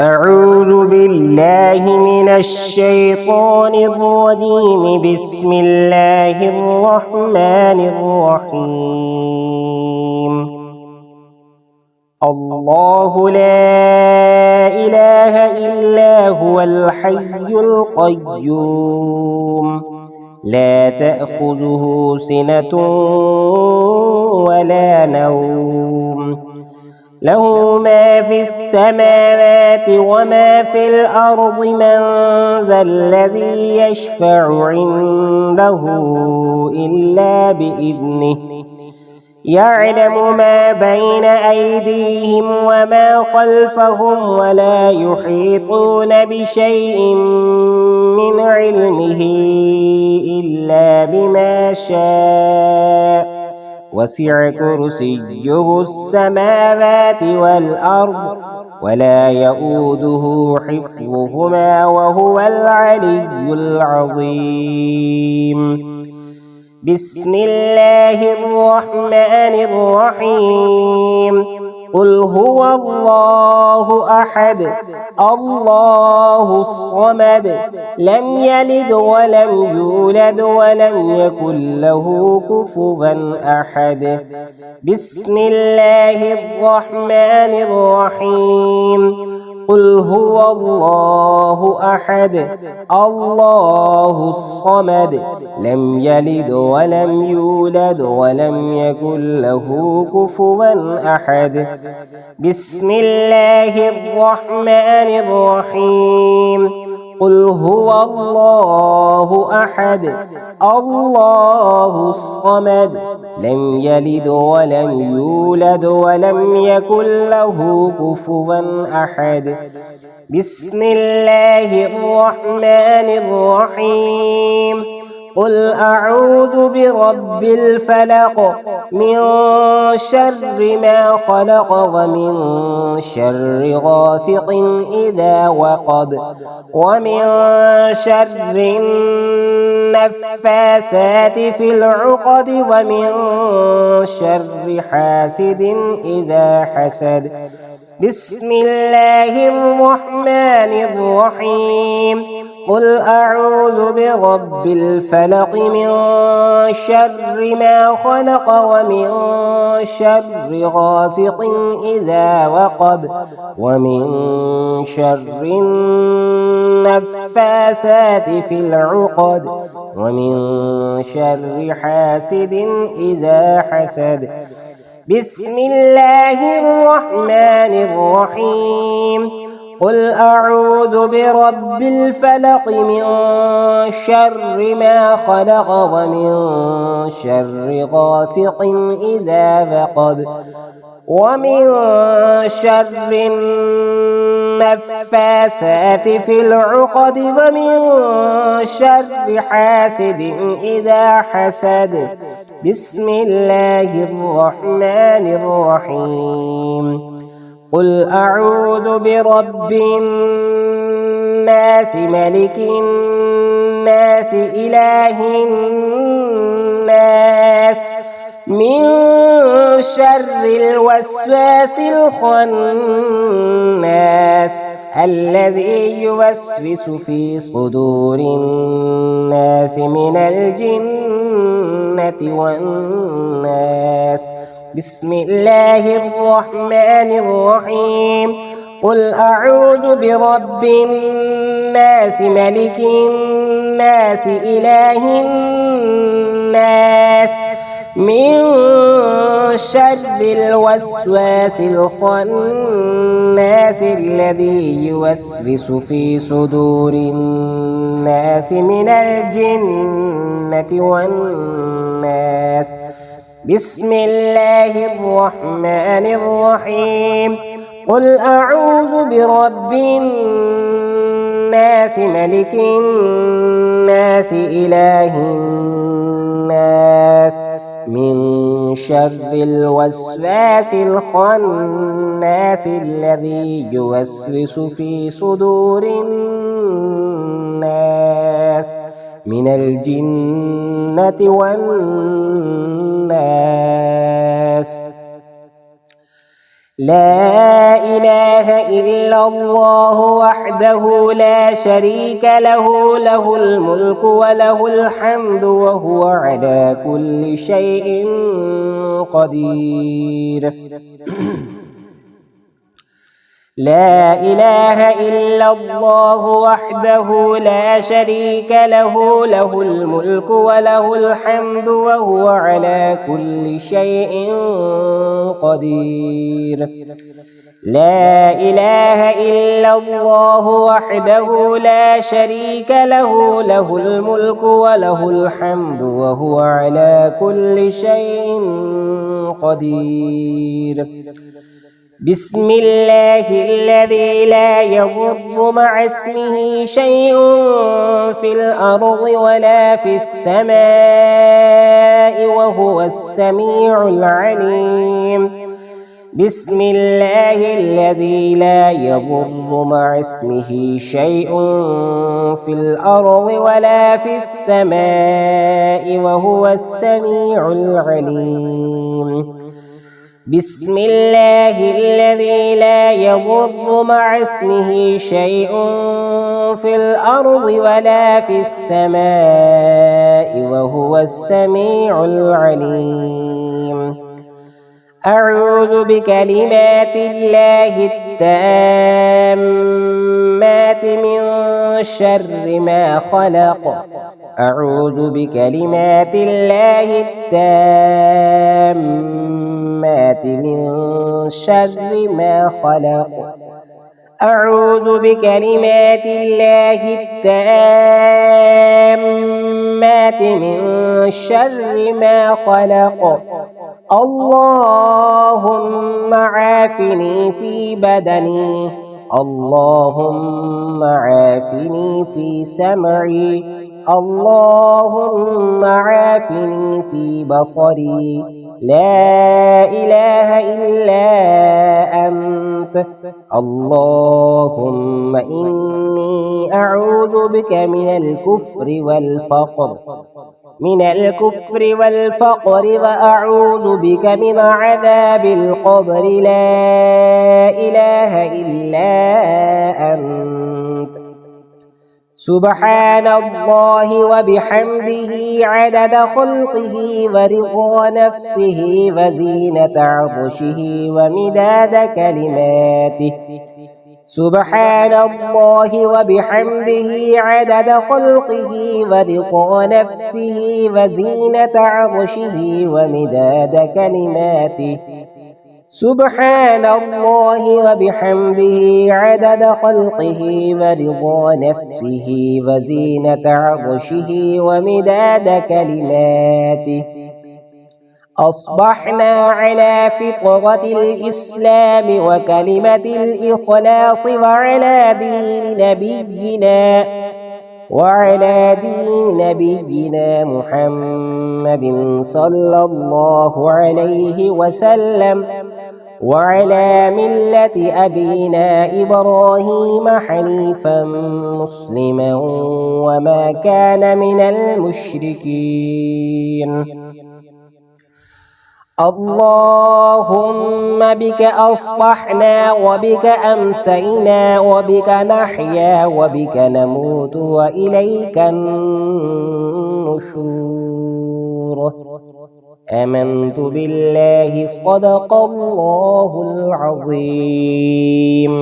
أعوذ بالله من الشيطان الرجيم. بسم الله الرحمن الرحيم. الله لا إله إلا هو الحي القيوم، لا تأخذه سنة ولا نوم، له ما في السماوات وما في الأرض. من ذا الذي يشفع عنده إلا بإذنه، يعلم ما بين أيديهم وما خلفهم، ولا يحيطون بشيء من علمه إلا بما شاء. وسع كرسيه السماوات والأرض، ولا يؤوده حفظهما، وهو العلي العظيم. بسم الله الرحمن الرحيم. قل هو الله أحد، الله الصمد، لم يلد ولم يولد ولم يكن له كفوا أحد. بسم الله الرحمن الرحيم. قل هو الله أحد، الله الصمد، لم يلد ولم يولد ولم يكن له كفوا أحد. بسم الله الرحمن الرحيم. قل هو الله أحد، الله الصمد، لم يلد ولم يولد ولم يكن له كفوا أحد. بسم الله الرحمن الرحيم. قل أعوذ برب الفلق، من شر ما خلق، ومن شر غاسق إذا وقب، ومن شر النفاثات في العقد، ومن شر حاسد إذا حسد. بسم الله الرحمن الرحيم. قل أعوذ برب الفلق، من شر ما خلق، ومن شر غاسق إذا وقب، ومن شر النفاثات في العقد، ومن شر حاسد إذا حسد. بسم الله الرحمن الرحيم. قل أعوذ برب الفلق، من شر ما خلق، ومن شر غاسق إذا وقب، ومن شر النفاثات في العقد، ومن شر حاسد إذا حسد. بسم الله الرحمن الرحيم. قل أعوذ برب الناس، ملك الناس، إله الناس، من شر الوسواس الخناس، الذي يوسوس في صدور الناس من الجنة والناس. بسم الله الرحمن الرحيم. قل أعوذ برب الناس، ملك الناس، إله الناس، من شر الوسواس الخناس، الذي يوسوس في صدور الناس من الجنة والناس. بسم الله الرحمن الرحيم. قل أعوذ برب الناس، ملك الناس، إله الناس، من شر الوسواس الخناس، الذي يوسوس في صدور الناس من الجنة والناس. لا إله إلا الله وحده لا شريك له، له الملك وله الحمد وهو على كل شيء قدير. لا إله إلا الله وحده لا شريك له، له الملك وله الحمد وهو على كل شيء قدير. لا إله إلا الله وحده لا شريك له، له الملك وله الحمد وهو على كل شيء قدير. بسم الله الذي لا يضر مع اسمه شيء في الأرض ولا في السماء وهو السميع العليم. بسم الله الذي لا يضر مع اسمه شيء في الأرض ولا في السماء وهو السميع العليم. بسم الله الذي لا يضر مع اسمه شيء في الأرض ولا في السماء وهو السميع العليم. أعوذ بكلمات الله التامات من شر ما خلق. أعوذ بكلمات الله التامات من شر ما خلق. أعوذ بكلمات الله التامات من شر ما خلق. اللهم عافني في بدني، اللهم عافني في سمعي، اللهم عافني في بصري. لا إله إلا أنت. اللهم إني أعوذ بك من الكفر والفقر، من الكفر والفقر، وأعوذ بك من عذاب القبر. لا إله إلا أنت. سبحان الله وبحمده عدد خلقه ورضا نفسه وزينة عرشه ومداد كلماته. سبحان الله وبحمده عدد خلقه ورضا نفسه وزينة عرشه ومداد كلماته. سبحان الله وبحمده عدد خلقه ورضا نفسه وزينة عرشه ومداد كلماته. أصبحنا على فطرة الإسلام وكلمة الإخلاص وعلى دين نبينا محمد صلى الله عليه وسلم، وعلى ملة أبينا إبراهيم حنيفا مسلما وما كان من المشركين. اللهم بك أصبحنا وبك أمسينا وبك نحيا وبك نموت وإليك النشور. آمنت بالله صدق الله العظيم.